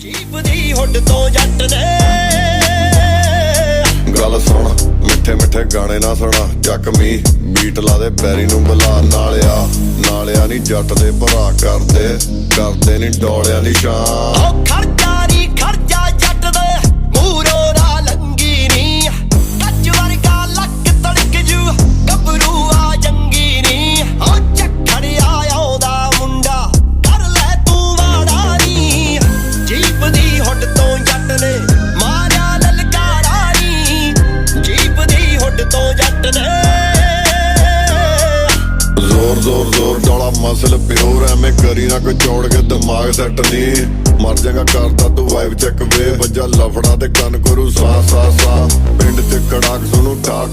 jeep ਦੀ hood ਤੋਂ ਜੱਟ ਨੇ ਗੱਲ ਸੁਣ ਮਿੱਠੇ ਮਿੱਠੇ ਗਾਣੇ ਨਾ ਸੁਣਾ ਚੱਕਮੀ ਬੀਟ ਲਾ ਦੇ ਬੈਰੀ ਨੂੰ ਬੁਲਾ ਨਾਲਿਆ ਨੀ ਜੱਟ ਦੇ ਭਰਾ ਕਰਦੇ ਨੀ ਡੋਲਿਆਂ ਦੀ ਸ਼ਾਨ ਓ ਖਰਚਾ ਨੀ ਖਰਚਾ ਜੱਟ ਦੇ ਮੂਹਰੋਂ ਨਾ ਲੰਗੀ ਨੀ ਕੱਚ ਵਰਗਾ ਲੱਕ ਤੜਕ ਜੂ ਗੱਭਰੂ ਆ ਜੰਗੀ ਨੀ ਓ ਝੱਖੜਿਆ ਆਉਂਦਾ ਮੁੰਡਾ ਕਰ ਲੈ ਤੂੰ ਵਾੜਾ ਨੀ ਜੀਪ ਦੀ ਹੁੱਡ ਤੋਂ ਜੱਟ ਨੇ ਮਾਰਿਆ ਲਲਕਾਰਾ ਨੀ ਜੀਪ ਦੀ ਹੁੱਡ ਤੋਂ ਜੱਟ ਨੇ ਜ਼ੋਰ ਡੋਲਾ ਮਸਲ ਪਿਓਰ ਐਵੇਂ ਕਰੀ ਨਾ ਕੋਈ ਚੌੜ ਕੇ ਦਿਮਾਗ ਸੈੱਟ ਨਹੀਂ ਮਰ ਜਾਗਾ ਕਰਦਾ ਤੂੰ ਵਾਈਬ ਚੱਕ ਵੇ ਵੱਜਾ ਲਫੜਾ ਤੇ ਕੰਨ ਕਰੂ ਸਾ ਪਿੰਡ ਚ ਕੜਾਕ ਸੁਣੂ ਠਾ